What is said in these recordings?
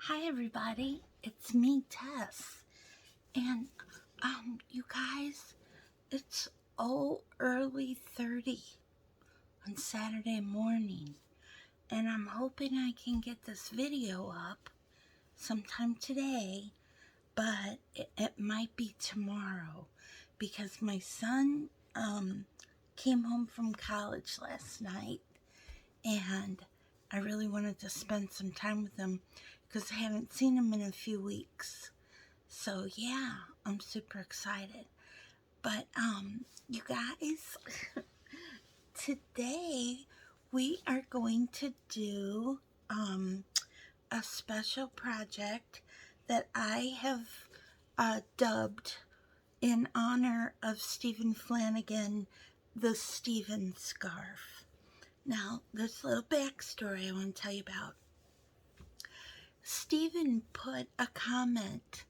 Hi everybody, it's me, Tess, and you guys, it's early 30 on Saturday morning, and I'm hoping I can get this video up sometime today, but it might be tomorrow, because my son, came home from college last night, and I really wanted to spend some time with him, because I haven't seen him in a few weeks. So yeah, I'm super excited. But you guys, today we are going to do a special project that I have dubbed in honor of Stephen Flanagan, the Stephen Scarf. Now, there's a little backstory I want to tell you about. Stephen put a comment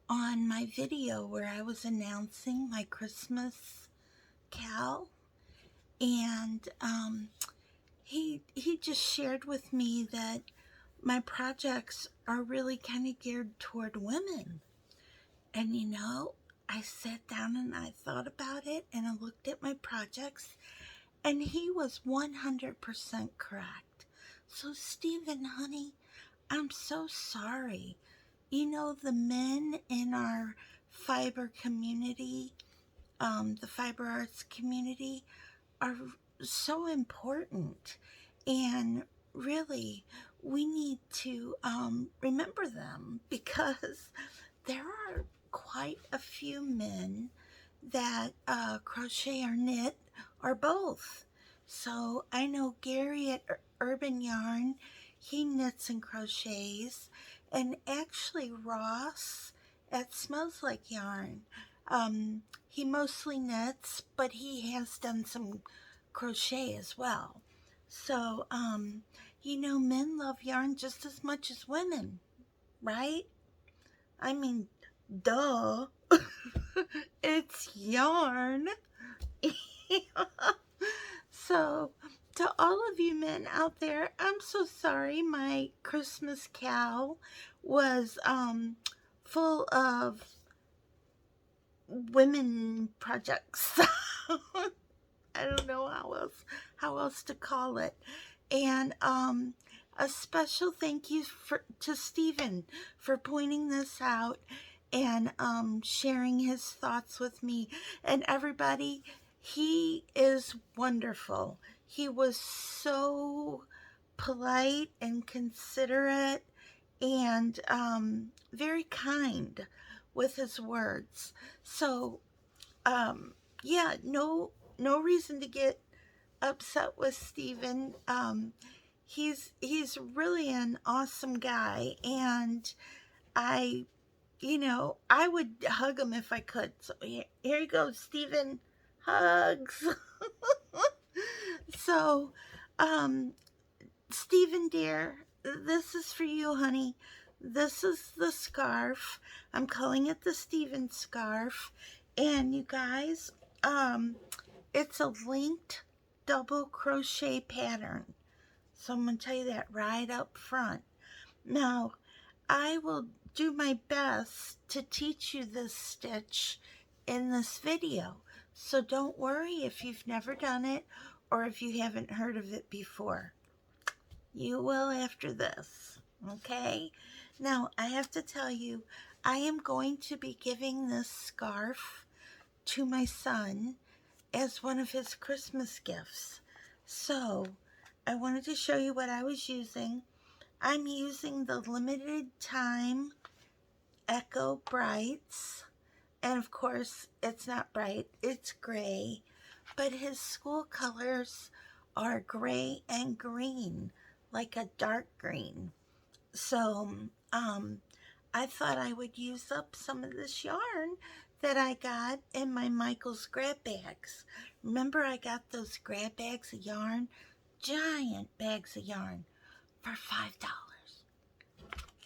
on my video where I was announcing my Christmas cow, and he just shared with me that my projects are really kind of geared toward women. And I sat down and I thought about it, and I looked at my projects, and he was 100% correct. So Stephen, honey, I'm so sorry. The men in our fiber community, the fiber arts community, are so important. And really, we need to remember them, because there are quite a few men that crochet or knit or both. So I know Gary at Urban Yarn, he knits and crochets, and actually Ross at Smells Like Yarn, he mostly knits, but he has done some crochet as well. So, men love yarn just as much as women, right? I mean, duh. It's yarn. So, to all of you men out there, I'm so sorry my Christmas cow was full of women projects. I don't know how else to call it. And a special thank you to Stephen for pointing this out and sharing his thoughts with me. And everybody, he is wonderful. He was so polite and considerate and very kind with his words. So, yeah, no reason to get upset with Stephen. He's really an awesome guy, and I I would hug him if I could. So here you go, Stephen. Hugs. So, Stephen dear, this is for you, honey. This is the scarf. I'm calling it the Stephen scarf. And you guys, it's a linked double crochet pattern. So I'm going to tell you that right up front. Now, I will do my best to teach you this stitch in this video. So don't worry if you've never done it or if you haven't heard of it before. You will after this, okay? Now, I have to tell you, I am going to be giving this scarf to my son as one of his Christmas gifts. So, I wanted to show you what I was using. I'm using the limited time Echo Brights. And of course, it's not bright, it's gray. But his school colors are gray and green, like a dark green. So, I thought I would use up some of this yarn that I got in my Michael's grab bags. Remember, I got those grab bags of yarn, giant bags of yarn, for $5.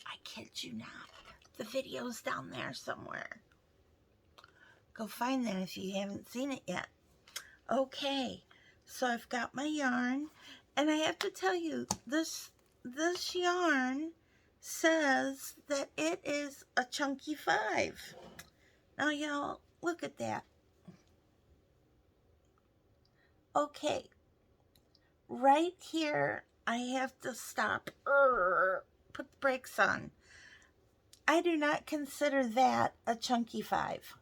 I kid you not. The video's down there somewhere. Go find that if you haven't seen it yet. Okay, so I've got my yarn, and I have to tell you, this yarn says says that it is a chunky 5. Now, y'all, look at that. Okay, right here, I have to stop. Put the brakes on. I do not consider that a chunky 5.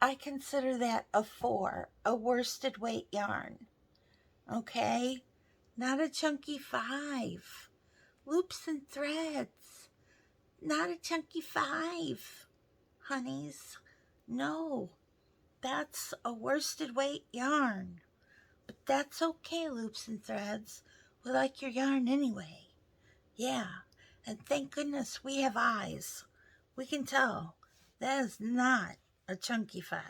I consider that a 4, a worsted weight yarn. Okay? Not a chunky 5. Loops and threads. Not a chunky 5, honeys. No, that's a worsted weight yarn. But that's okay, loops and threads. We like your yarn anyway. Yeah, and thank goodness we have eyes. We can tell that is not a chunky 5.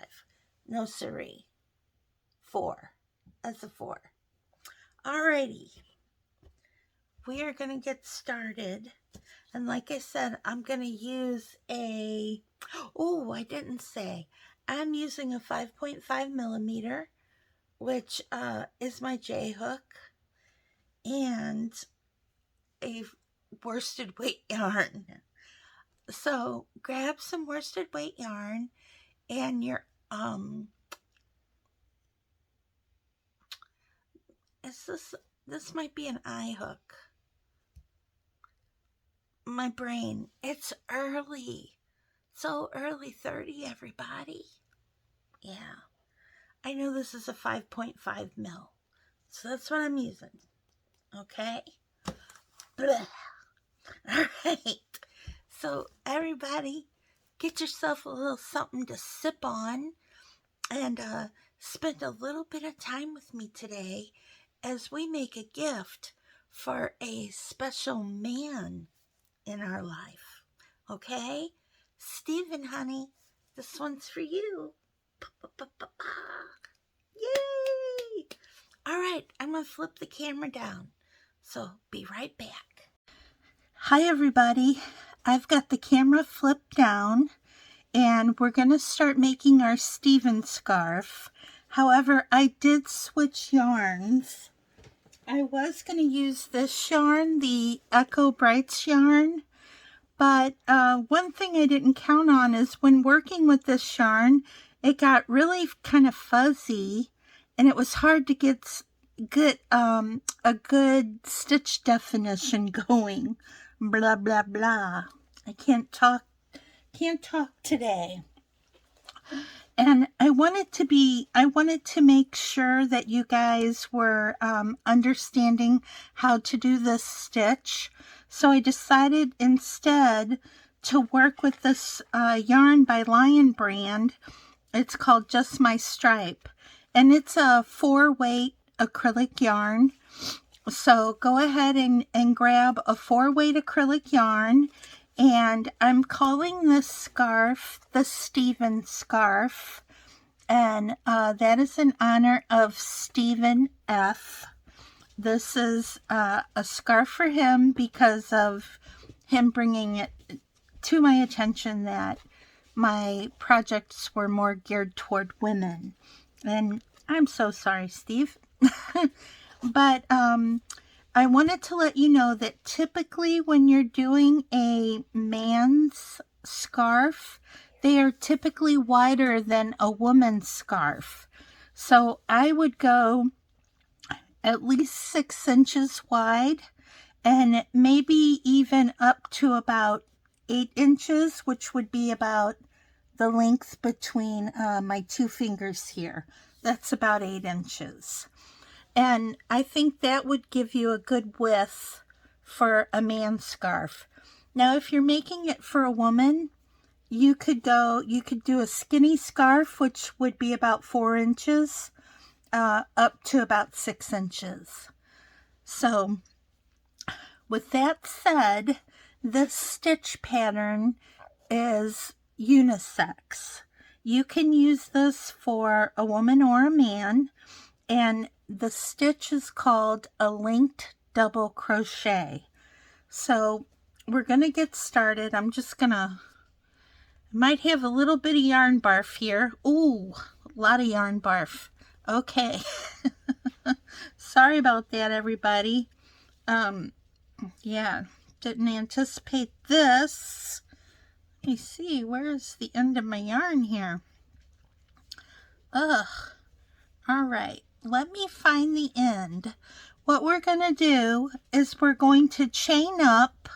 No siree. 4. That's a 4. Alrighty. We are going to get started. And like I said, I'm going to use I didn't say. I'm using a 5.5 millimeter, which is my J hook, and a worsted weight yarn. So grab some worsted weight yarn and your this might be an eye hook. My brain, it's early. So early 30, everybody. Yeah. I know this is a 5.5 mil. So that's what I'm using. Okay? Blah. All right. So everybody, get yourself a little something to sip on and spend a little bit of time with me today as we make a gift for a special man in our life. Okay? Stephen, honey, this one's for you. Yay! All right, I'm going to flip the camera down. So be right back. Hi, everybody. I've got the camera flipped down, and we're going to start making our Stephen scarf. However, I did switch yarns. I was going to use this yarn, the Echo Brights yarn, but one thing I didn't count on is when working with this yarn, it got really kind of fuzzy, and it was hard to get a good stitch definition going. Blah, blah, blah. I can't talk today. And I wanted to make sure that you guys were understanding how to do this stitch. So I decided instead to work with this yarn by Lion Brand. It's called Just My Stripe. And it's a 4-weight acrylic yarn. So go ahead and grab a 4-weight acrylic yarn. And I'm calling this scarf the Stephen scarf. And that is in honor of Stephen F. This is a scarf for him because of him bringing it to my attention that my projects were more geared toward women. And I'm so sorry, Steve. But I wanted to let you know that typically when you're doing a man's scarf, they are typically wider than a woman's scarf. So I would go at least 6 inches wide and maybe even up to about 8 inches, which would be about the length between my 2 fingers here. That's about 8 inches. And I think that would give you a good width for a man's scarf. Now, if you're making it for a woman, you could do a skinny scarf, which would be about 4 inches, up to about 6 inches. So, with that said, this stitch pattern is unisex. You can use this for a woman or a man, and the stitch is called a linked double crochet. So we're going to get started. Might have a little bit of yarn barf here. Ooh, a lot of yarn barf. Okay. Sorry about that, everybody. Yeah. Didn't anticipate this. Let me see, where is the end of my yarn here? Ugh. All right, let me find the end. What we're going to do is we're going to chain up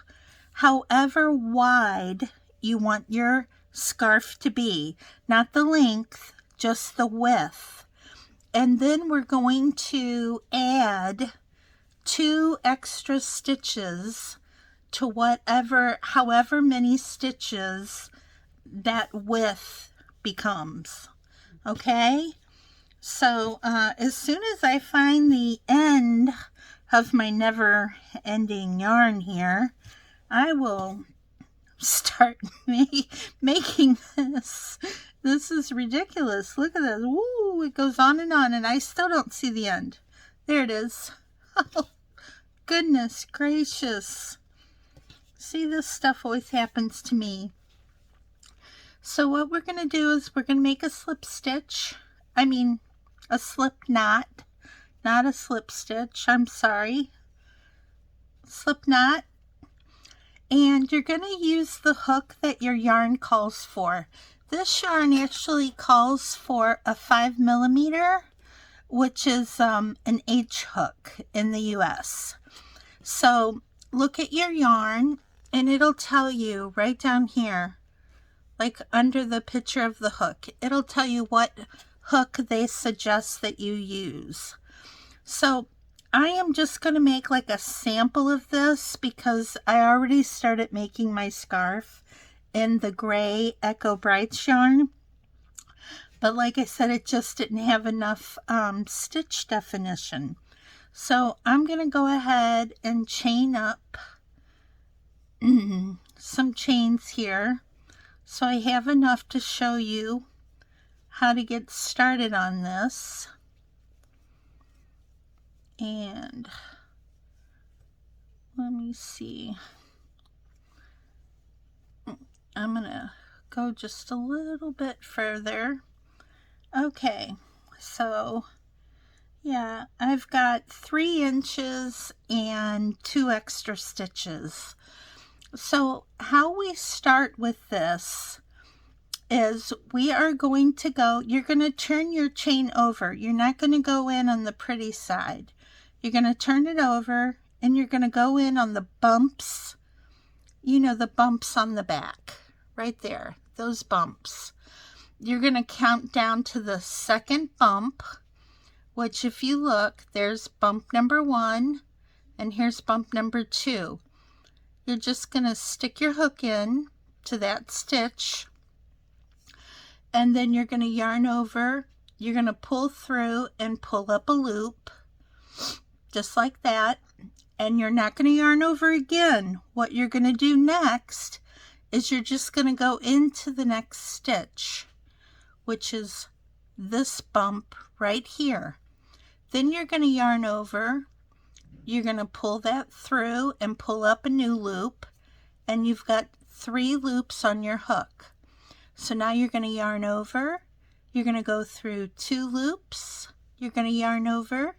however wide you want your scarf to be. Not the length, just the width. And then we're going to add 2 extra stitches to however many stitches that width becomes. Okay? So as soon as I find the end of my never-ending yarn here, I will start making this. This is ridiculous. Look at this. Woo, it goes on, and I still don't see the end. There it is. Oh, goodness gracious. See, this stuff always happens to me. So what we're going to do is we're going to make a slip stitch. I mean, a slip knot, not a slip stitch. I'm sorry. Slip knot. And you're going to use the hook that your yarn calls for. This yarn actually calls for a 5mm, which is an H hook in the US. So look at your yarn and it'll tell you right down here, like under the picture of the hook, it'll tell you what hook they suggest that you use. So I am just going to make like a sample of this because I already started making my scarf in the gray Echo Brights yarn. But like I said, it just didn't have enough stitch definition. So I'm going to go ahead and chain up some chains here. So I have enough to show you how to get started on this. And let me see. I'm going to go just a little bit further. Okay, so yeah, I've got 3 inches and 2 extra stitches. So how we start with this is we are going to go, you're going to turn your chain over. You're not going to go in on the pretty side. You're going to turn it over and you're going to go in on the bumps. You know, the bumps on the back, right there, those bumps. You're going to count down to the second bump, which if you look, there's bump number 1 and here's bump number 2. You're just going to stick your hook in to that stitch and then you're going to yarn over. You're going to pull through and pull up a loop just like that, and you're not going to yarn over again. What you're going to do next is you're just going to go into the next stitch, which is this bump right here. Then you're going to yarn over. You're going to pull that through and pull up a new loop, and you've got 3 loops on your hook. So now you're going to yarn over. You're going to go through 2 loops. You're going to yarn over,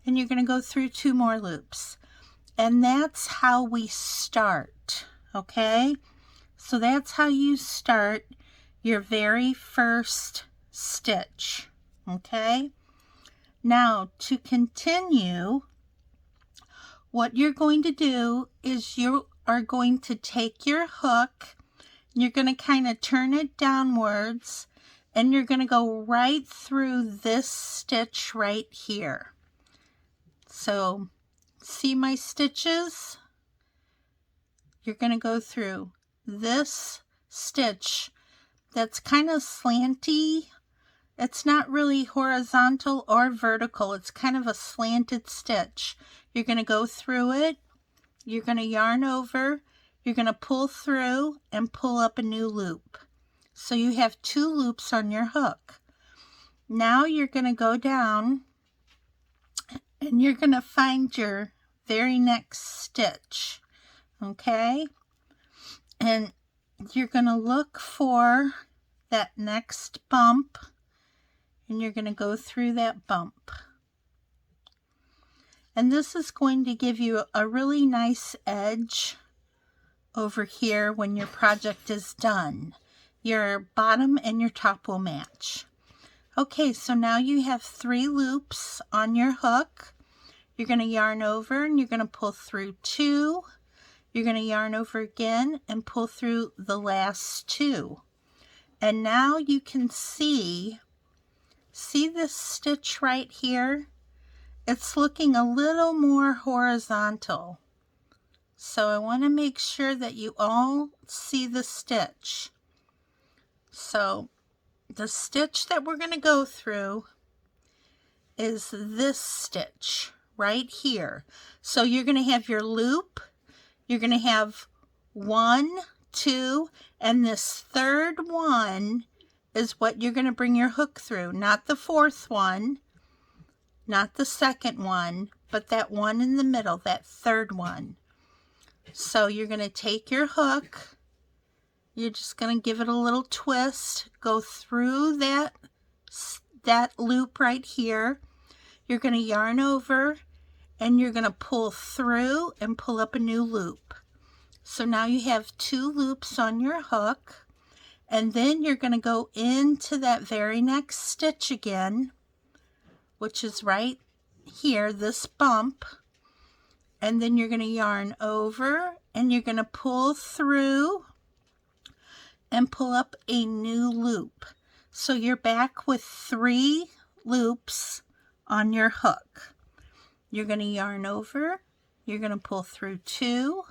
and you're going to go through 2 more loops. And that's how we start, okay? So that's how you start your very first stitch, okay? Now, to continue, what you're going to do is you are going to take your hook, you're going to kind of turn it downwards, and you're going to go right through this stitch right here. So, see my stitches? You're going to go through this stitch that's kind of slanty. It's not really horizontal or vertical. It's kind of a slanted stitch. You're going to go through it. You're going to yarn over. You're going to pull through and pull up a new loop. So you have 2 loops on your hook. Now you're going to go down and you're going to find your very next stitch. Okay? And you're going to look for that next bump, and you're going to go through that bump. And this is going to give you a really nice edge over here when your project is done. Your bottom and your top will match. Okay, so now you have 3 loops on your hook. You're going to yarn over and you're going to pull through 2. You're going to yarn over again and pull through the last 2. And now you can see this stitch right here? It's looking a little more horizontal. So I want to make sure that you all see the stitch. So the stitch that we're going to go through is this stitch right here. So you're going to have your loop, you're going to have 1, 2, and this third one is what you're going to bring your hook through, not the 4th one, not the 2nd one, but that one in the middle, that 3rd one. So you're going to take your hook, you're just going to give it a little twist, go through that loop right here. You're going to yarn over and you're going to pull through and pull up a new loop. So now you have 2 loops on your hook, and then you're going to go into that very next stitch again, which is right here, this bump, and then you're going to yarn over and you're going to pull through and pull up a new loop. So you're back with 3 loops on your hook. You're going to yarn over, you're going to pull through 2,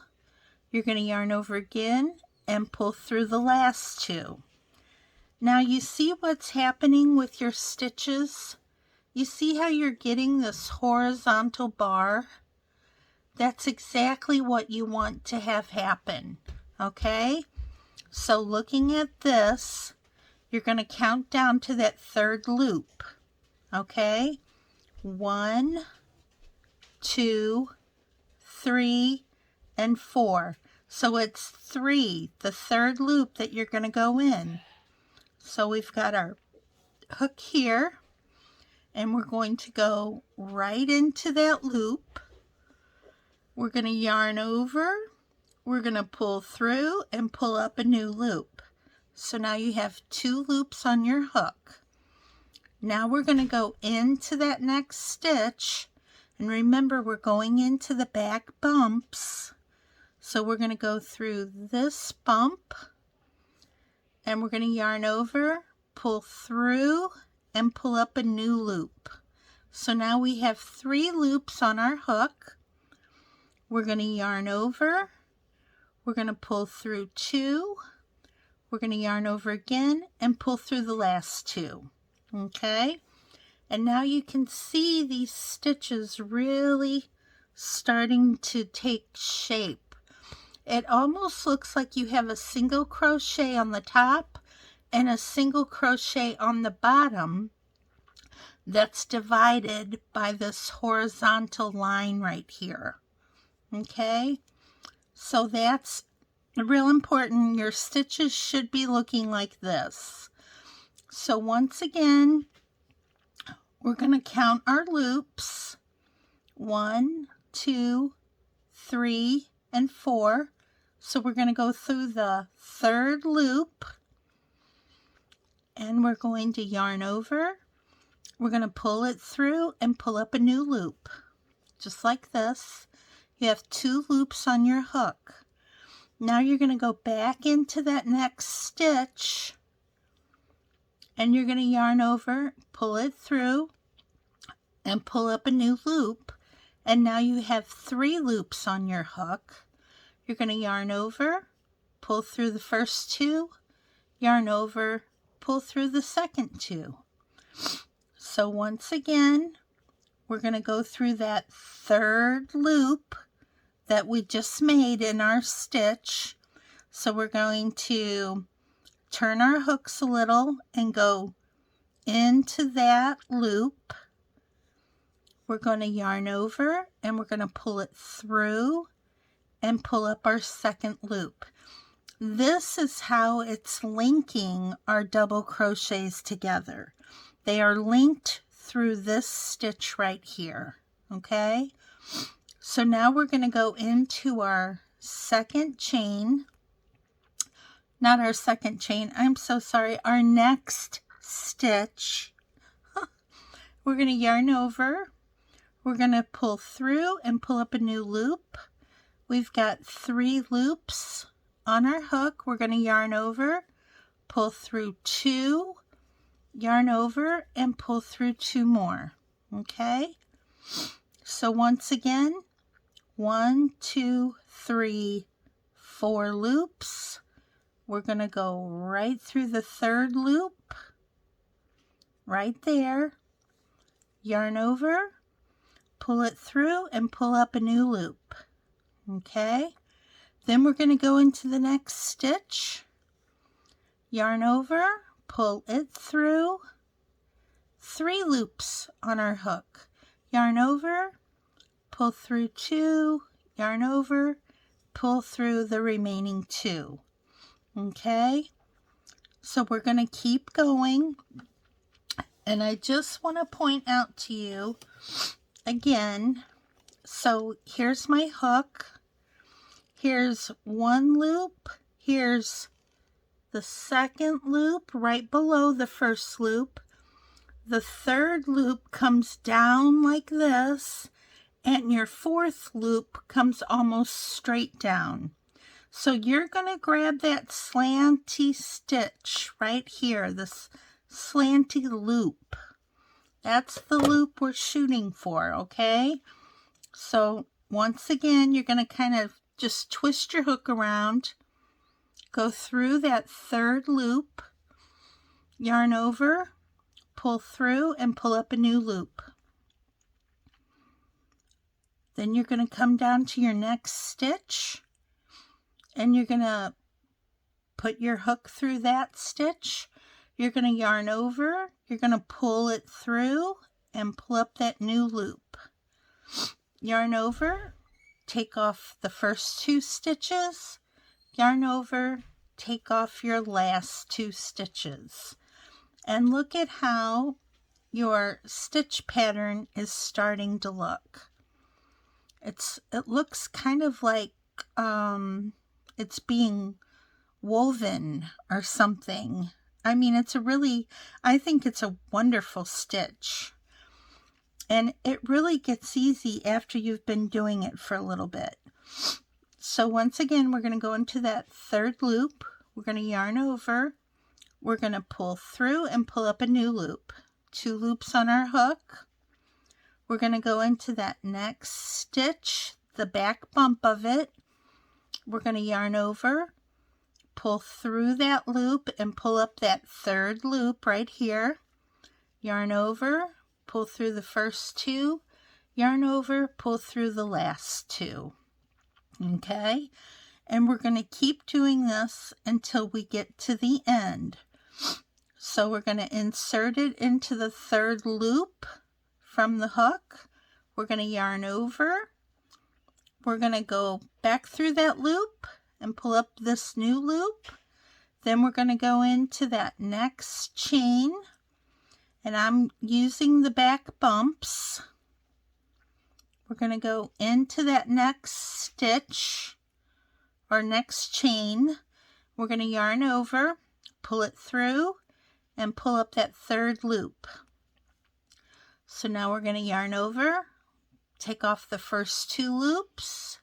you're going to yarn over again and pull through the last 2. Now you see what's happening with your stitches? You see how you're getting this horizontal bar? That's exactly what you want to have happen, okay? So looking at this, you're going to count down to that 3rd loop, okay? 1, 2, 3, and 4. So it's 3, the 3rd loop that you're going to go in. So we've got our hook here, and we're going to go right into that loop. We're going to yarn over, we're going to pull through and pull up a new loop. So now you have 2 loops on your hook. Now we're going to go into that next stitch, and remember we're going into the back bumps. So we're going to go through this bump, and we're going to yarn over, pull through, and pull up a new loop. So now we have 3 loops on our hook. We're going to yarn over, we're going to pull through 2, we're going to yarn over again and pull through the last 2. Okay? And now you can see these stitches really starting to take shape. It almost looks like you have a single crochet on the top and a single crochet on the bottom that's divided by this horizontal line right here. Okay, so that's real important. Your stitches should be looking like this. So once again, we're going to count our loops. 1, 2, 3, and 4. So we're going to go through the 3rd loop, and we're going to yarn over. We're going to pull it through and pull up a new loop, just like this. You have 2 loops on your hook. Now you're going to go back into that next stitch, and you're going to yarn over, pull it through, and pull up a new loop. And now you have 3 loops on your hook. You're going to yarn over, pull through the first 2, yarn over, pull through the second 2. So once again, we're going to go through that 3rd loop that we just made in our stitch. So we're going to turn our hooks a little and go into that loop. We're going to yarn over and we're going to pull it through and pull up our 2nd loop. This is how it's linking our double crochets together. They are linked through this stitch right here, okay? So now we're going to go into our second chain, not our second chain, I'm so sorry, our next stitch. We're going to yarn over, we're going to pull through and pull up a new loop. We've got 3 loops on our hook. We're going to yarn over, pull through 2, yarn over, and pull through 2 more. Okay? So once again, 1, 2, 3, 4 loops. We're going to go right through the 3rd loop, right there, yarn over, pull it through, and pull up a new loop. Okay? Then we're going to go into the next stitch, yarn over, pull it through, 3 loops on our hook, yarn over, pull through 2, yarn over, pull through the remaining 2. Okay, so we're going to keep going, and I just want to point out to you again, so here's my hook, here's 1 loop, here's the 2nd loop right below the 1st loop, the 3rd loop comes down like this, and your 4th loop comes almost straight down. So you're going to grab that slanty stitch right here, this slanty loop. That's the loop we're shooting for, okay? So once again, you're going to kind of just twist your hook around, go through that 3rd loop, yarn over, pull through, and pull up a new loop. Then you're going to come down to your next stitch, and you're going to put your hook through that stitch. You're going to yarn over, you're going to pull it through and pull up that new loop. Yarn over, take off the first 2 stitches, yarn over, take off your last 2 stitches. And look at how your stitch pattern is starting to look. It looks kind of like it's being woven or something. I mean, I think it's a wonderful stitch. And it really gets easy after you've been doing it for a little bit. So once again, we're going to go into that 3rd loop. We're going to yarn over. We're going to pull through and pull up a new loop. 2 loops on our hook. We're going to go into that next stitch, the back bump of it. We're going to yarn over, pull through that loop, and pull up that 3rd loop right here. Yarn over, pull through the first 2, yarn over, pull through the last 2. Okay? And we're going to keep doing this until we get to the end. So we're going to insert it into the 3rd loop from the hook. We're going to yarn over. We're going to go back through that loop and pull up this new loop. Then we're going to go into that next chain, and I'm using the back bumps. We're going to go into that next stitch or next chain. We're going to yarn over, pull it through, and pull up that 3rd loop. So now we're going to yarn over, take off the first 2 loops,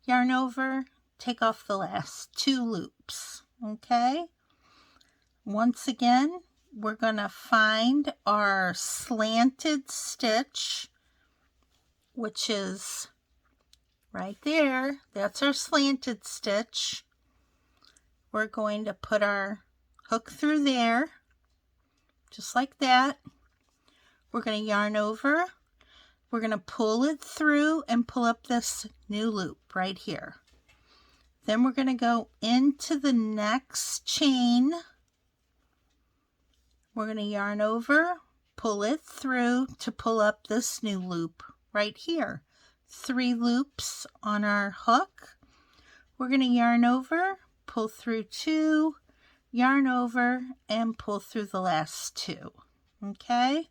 yarn over, take off the last 2 loops. Okay? Once again, we're going to find our slanted stitch, which is right there. That's our slanted stitch. We're going to put our hook through there, just like that. We're going to yarn over. We're going to pull it through and pull up this new loop right here. Then we're going to go into the next chain. We're going to yarn over, pull it through to pull up this new loop right here. 3 loops on our hook. We're going to yarn over, pull through 2, yarn over, and pull through the last 2. Okay?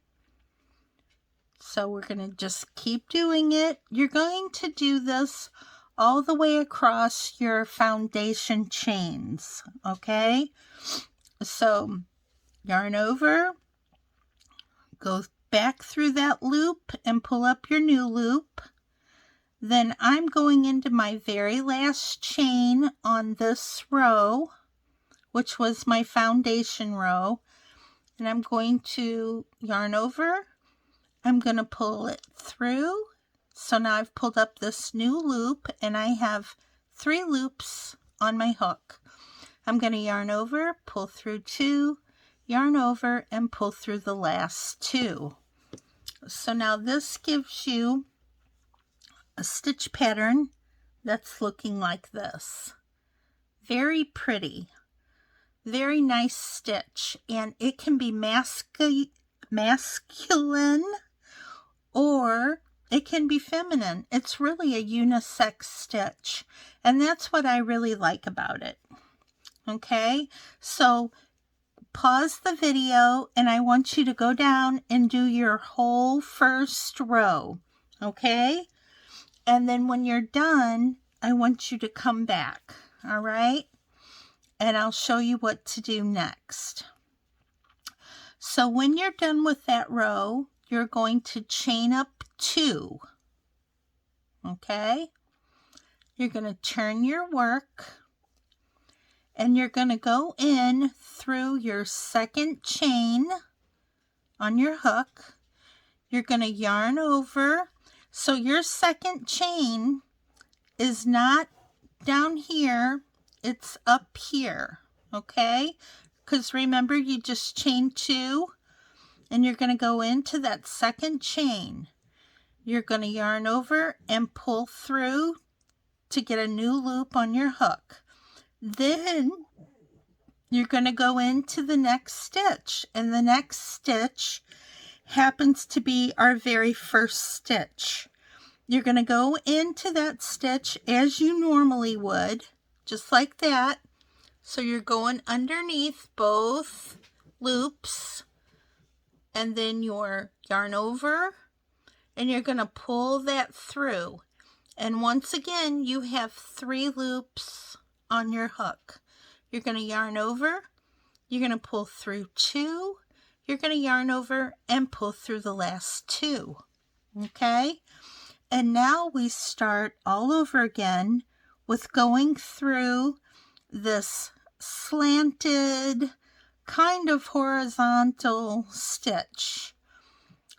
So we're going to just keep doing it. You're going to do this all the way across your foundation chains, okay? So yarn over, go back through that loop and pull up your new loop. Then I'm going into my very last chain on this row, which was my foundation row, and I'm going to yarn over. I'm going to pull it through. So now I've pulled up this new loop and I have 3 loops on my hook. I'm going to yarn over, pull through 2, yarn over, and pull through the last 2. So now this gives you a stitch pattern that's looking like this. Very pretty, very nice stitch, and it can be masculine or it can be feminine. It's really a unisex stitch, and that's what I really like about it. Okay, so pause the video and I want you to go down and do your whole first row, okay? And then when you're done, I want you to come back, all right? And I'll show you what to do next. So when you're done with that row, you're going to chain up 2, okay? You're going to turn your work and you're going to go in through your second chain on your hook. You're going to yarn over. So your second chain is not down here, it's up here, okay? Because remember, you just chained 2, and you're going to go into that second chain. You're going to yarn over and pull through to get a new loop on your hook. Then you're going to go into the next stitch, and the next stitch happens to be our very first stitch. You're going to go into that stitch as you normally would, just like that. So you're going underneath both loops, and then your yarn over, and you're going to pull that through. And once again, you have 3 loops on your hook. You're going to yarn over, you're going to pull through 2, you're going to yarn over and pull through the last 2, okay? And now we start all over again with going through this slanted, kind of horizontal stitch.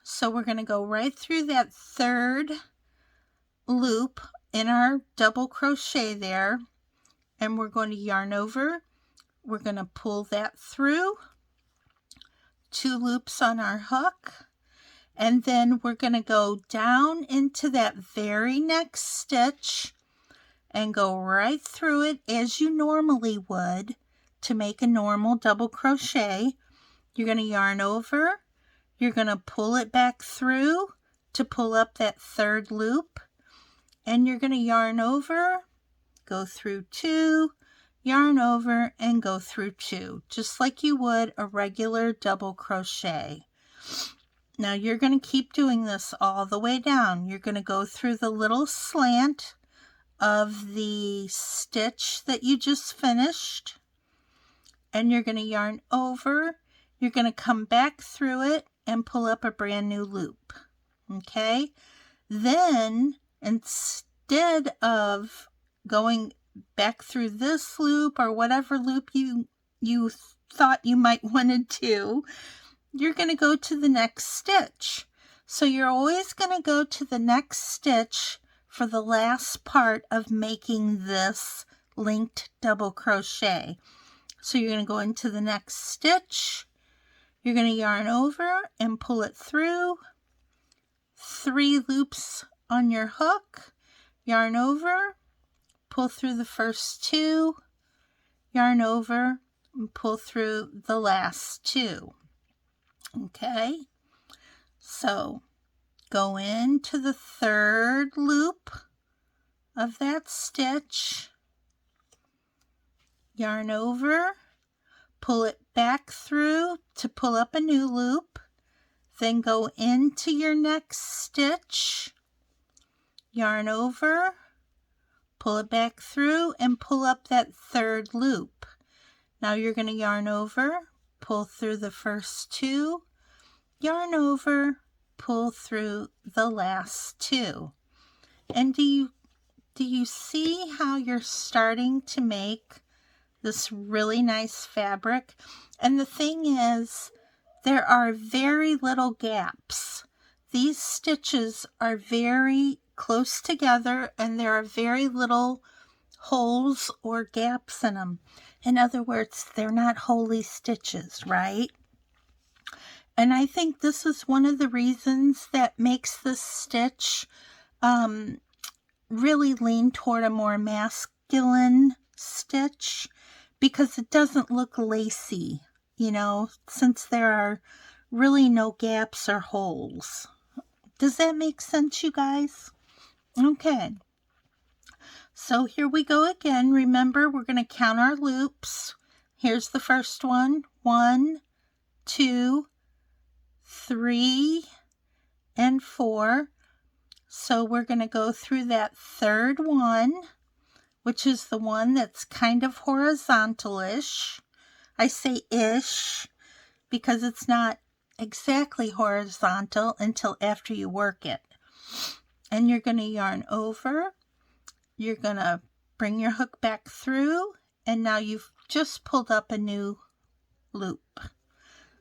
So we're going to go right through that 3rd loop in our double crochet there, and we're going to yarn over. We're going to pull that through, 2 loops on our hook, and then we're going to go down into that very next stitch and go right through it as you normally would to make a normal double crochet. You're going to yarn over, you're going to pull it back through to pull up that 3rd loop, and you're going to yarn over, go through 2, yarn over, and go through 2, just like you would a regular double crochet. Now you're going to keep doing this all the way down. You're going to go through the little slant of the stitch that you just finished, and you're going to yarn over. You're going to come back through it and pull up a brand new loop, okay? Then instead of going back through this loop or whatever loop you thought you might want to do, you're going to go to the next stitch. So you're always going to go to the next stitch for the last part of making this linked double crochet. So you're going to go into the next stitch, you're going to yarn over and pull it through, 3 loops on your hook, yarn over, pull through the first 2, yarn over, and pull through the last 2. Okay, so go into the 3rd loop of that stitch, yarn over, pull it back through to pull up a new loop, then go into your next stitch, yarn over, pull it back through and pull up that third loop. Now you're going to yarn over, pull through the first two, yarn over, pull through the last two. And do you see how you're starting to make this really nice fabric? And the thing is, there are very little gaps. These stitches are very close together and there are very little holes or gaps in them. In other words, they're not holy stitches, right? And I think this is one of the reasons that makes this stitch really lean toward a more masculine stitch, because it doesn't look lacy, you know, since there are really no gaps or holes. Does that make sense, you guys? Okay. So here we go again. Remember, we're going to count our loops. Here's the first one. 1, 2, 3, and 4. So we're going to go through that third one, which is the one that's kind of horizontal-ish. I say ish because it's not exactly horizontal until after you work it. And you're going to yarn over. You're going to bring your hook back through, and now you've just pulled up a new loop.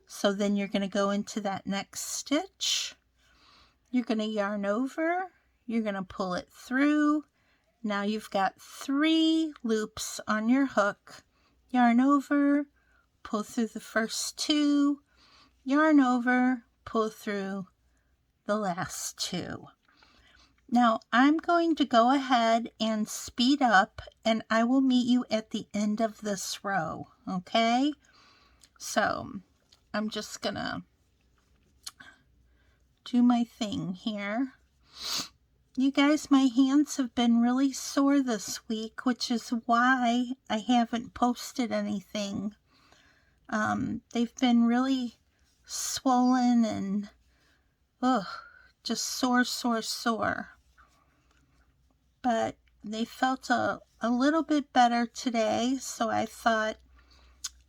So then you're going to go into that next stitch. You're going to yarn over. You're going to pull it through. Now you've got 3 loops on your hook. Yarn over, pull through the first 2, yarn over, pull through the last 2. Now I'm going to go ahead and speed up, and I will meet you at the end of this row, okay? So I'm just gonna do my thing here. You guys, my hands have been really sore this week, which is why I haven't posted anything. They've been really swollen and just sore. But they felt a little bit better today, so I thought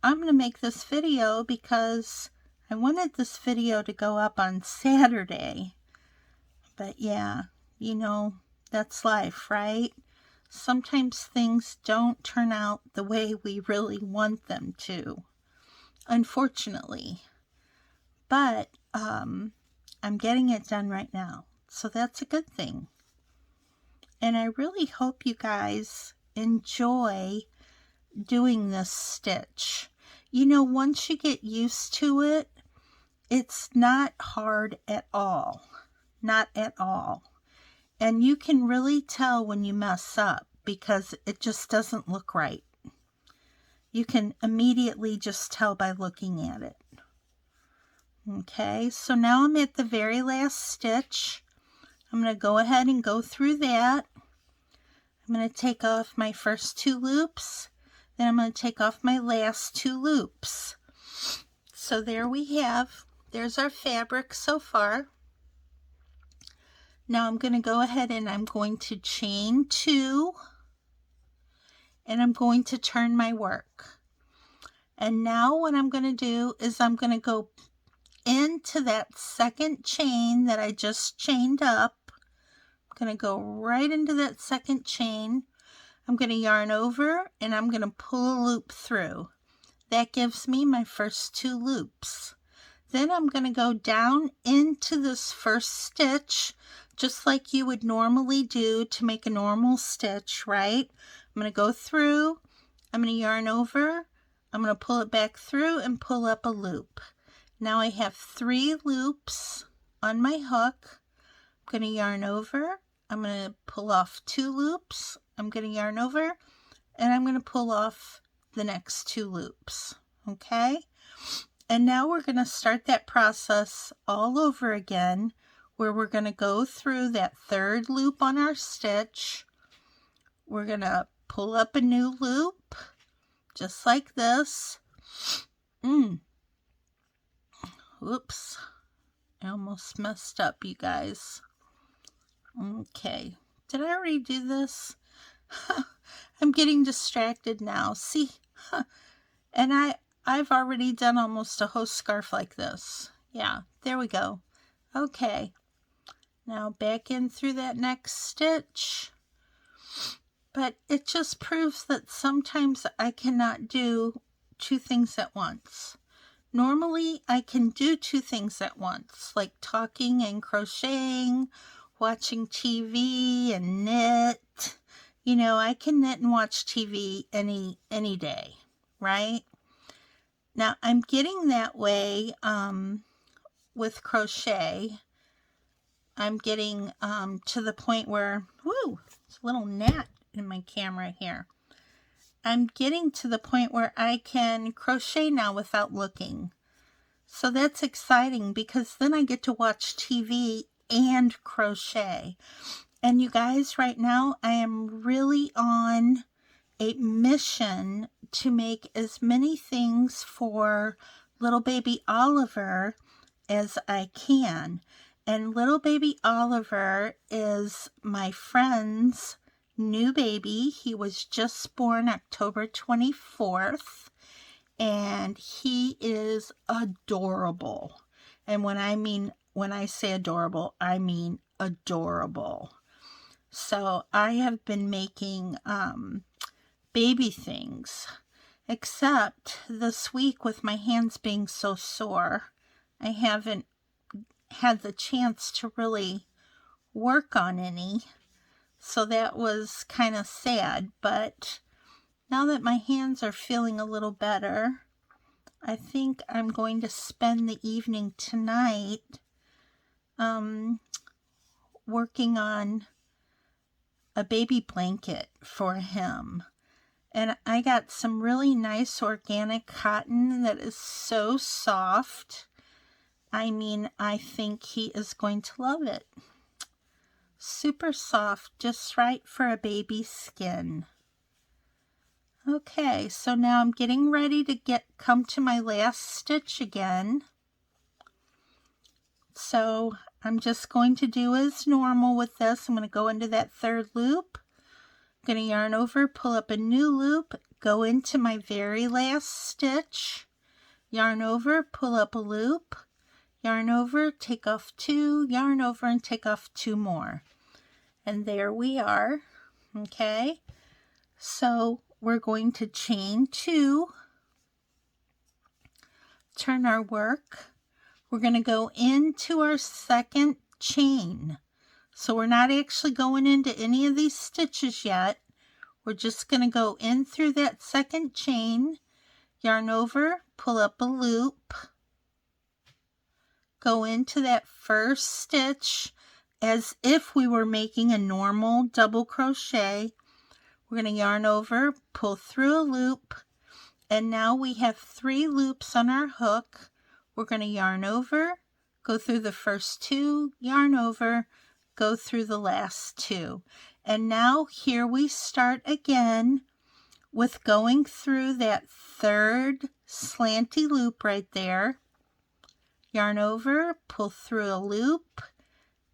I'm going to make this video because I wanted this video to go up on Saturday. But yeah, you know, that's life, right? Sometimes things don't turn out the way we really want them to, unfortunately. But I'm getting it done right now, so that's a good thing. And I really hope you guys enjoy doing this stitch. You know, once you get used to it, it's not hard at all. Not at all. And you can really tell when you mess up because it just doesn't look right. You can immediately just tell by looking at it. Okay, so now I'm at the very last stitch. I'm going to go ahead and go through that. I'm going to take off my first 2 loops. Then I'm going to take off my last 2 loops. So there we have. There's our fabric so far. Now I'm going to go ahead and I'm going to chain 2. And I'm going to turn my work. And now what I'm going to do is I'm going to go into that second chain that I just chained up. I'm going to go right into that second chain. I'm going to yarn over and I'm going to pull a loop through. That gives me my first 2 loops. Then I'm going to go down into this first stitch, just like you would normally do to make a normal stitch, right? I'm going to go through, I'm going to yarn over, I'm going to pull it back through and pull up a loop. Now I have 3 loops on my hook. I'm going to yarn over, I'm going to pull off 2 loops, I'm going to yarn over, and I'm going to pull off the next 2 loops, okay? And now we're going to start that process all over again, where we're going to go through that 3rd loop on our stitch. We're going to pull up a new loop, just like this. Oops, I almost messed up, you guys. Okay, did I already do this? I'm getting distracted now. See, and I've already done almost a whole scarf like this. Yeah, there we go. Okay, now back in through that next stitch. But it just proves that sometimes I cannot do two things at once. Normally, I can do two things at once, like talking and crocheting, watching TV and knit. You know, I can knit and watch TV any day, right? Now, I'm getting that way with crochet. I'm getting to the point where, whoo, it's a little gnat in my camera here. I'm getting to the point where I can crochet now without looking. So that's exciting because then I get to watch TV and crochet. And you guys, right now I am really on a mission to make as many things for little baby Oliver as I can. And little baby Oliver is my friend's new baby. He was just born October 24th, and he is adorable. And when I say adorable, I mean adorable. So I have been making baby things, except this week with my hands being so sore, I haven't had the chance to really work on any. So that was kind of sad, but now that my hands are feeling a little better, I think I'm going to spend the evening tonight working on a baby blanket for him. And I got some really nice organic cotton that is so soft. I mean, I think he is going to love it. Super soft, just right for a baby's skin. Okay, so now I'm getting ready to come to my last stitch again. So I'm just going to do as normal with this. I'm going to go into that third loop. I'm going to yarn over, pull up a new loop, go into my very last stitch, yarn over, pull up a loop, yarn over, take off two, yarn over, and take off two more. And there we are. Okay, so we're going to chain two, turn our work. We're going to go into our second chain. So we're not actually going into any of these stitches yet. We're just going to go in through that second chain, yarn over, pull up a loop, go into that first stitch as if we were making a normal double crochet. We're going to yarn over, pull through a loop, and now we have 3 loops on our hook. We're going to yarn over, go through the first 2, yarn over, go through the last 2. And now here we start again with going through that third slanty loop right there. Yarn over, pull through a loop,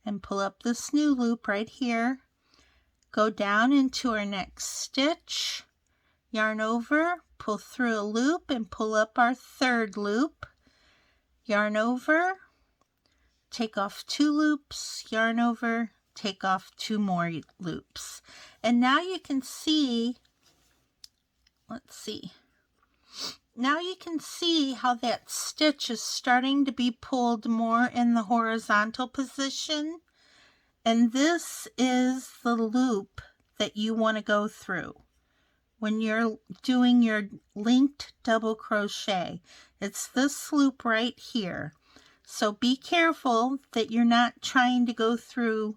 and pull up this new loop right here. Go down into our next stitch, yarn over, pull through a loop, and pull up our third loop. Yarn over, take off 2 loops, yarn over, take off 2 more loops. And now you can see, now you can see how that stitch is starting to be pulled more in the horizontal position. And this is the loop that you want to go through when you're doing your linked double crochet. It's this loop right here. So be careful that you're not trying to go through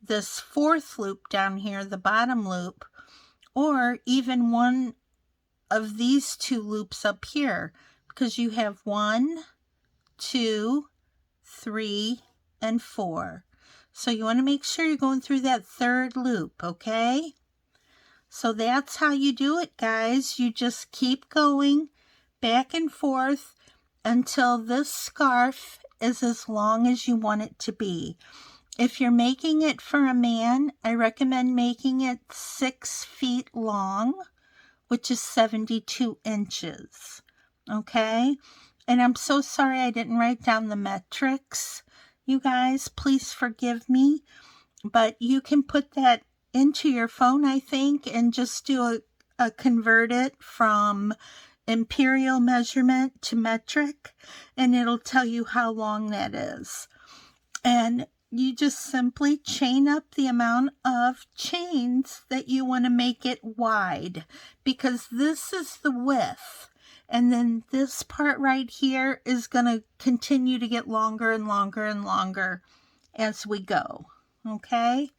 this 4th loop down here, the bottom loop, or even one of these 2 loops up here, because you have 1, 2, 3, and 4. So you want to make sure you're going through that 3rd loop, okay? So that's how you do it, guys. You just keep going back and forth until this scarf is as long as you want it to be. If you're making it for a man, I recommend making it 6 feet long, which is 72 inches. Okay? And I'm so sorry I didn't write down the metrics. You guys, please forgive me. But you can put that into your phone, I think, and just do a convert it from imperial measurement to metric, and it'll tell you how long that is. And you just simply chain up the amount of chains that you want to make it wide, because this is the width. And then this part right here is going to continue to get longer and longer and longer as we go. Okay?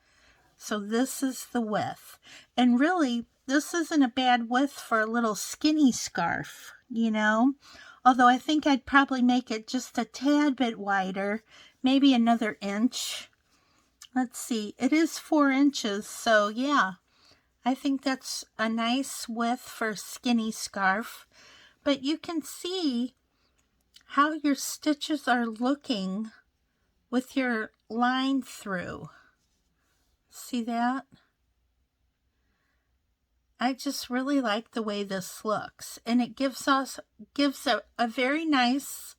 So this is the width. And really, this isn't a bad width for a little skinny scarf, you know? Although I think I'd probably make it just a tad bit wider, maybe another inch. Let's see, it is 4 inches, so yeah, I think that's a nice width for a skinny scarf. But you can see how your stitches are looking with your line through. See that? I just really like the way this looks, and it gives a very nice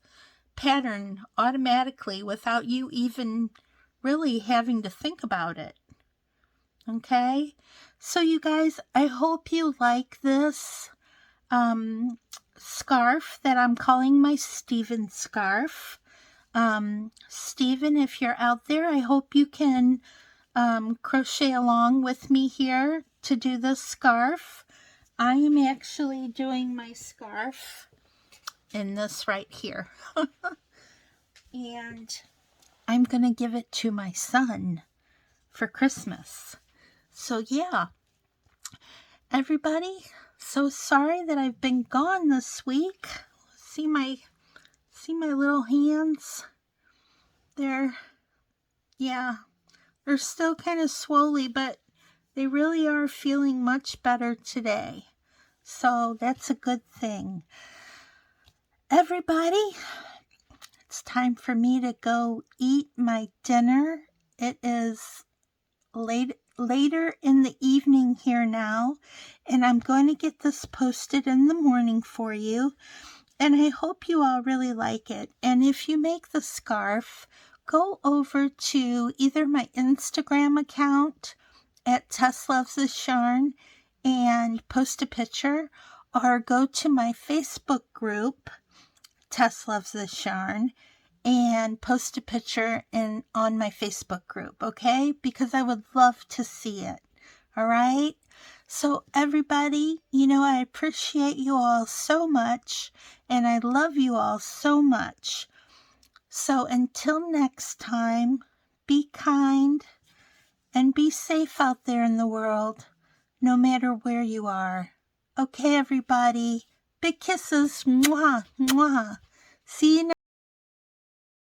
pattern automatically without you even really having to think about it. Okay, so you guys, I hope you like this scarf that I'm calling my Steven scarf. Steven, if you're out there, I hope you can crochet along with me here to do this scarf. I am actually doing my scarf in this right here. And I'm going to give it to my son for Christmas. So yeah, everybody, so sorry that I've been gone this week. See my little hands? They're still kind of swollen, but they really are feeling much better today. So that's a good thing. Everybody, it's time for me to go eat my dinner. It is later in the evening here now, and I'm going to get this posted in the morning for you. And I hope you all really like it. And if you make the scarf, go over to either my Instagram account at Tess Loves This Yarn and post a picture, or go to my Facebook group, Tess Loves This Yarn, and post a picture on my Facebook group, okay? Because I would love to see it, all right? So everybody, you know, I appreciate you all so much, and I love you all so much. So until next time, be kind and be safe out there in the world, no matter where you are. Okay, everybody, big kisses, mwah, mwah. See you next time.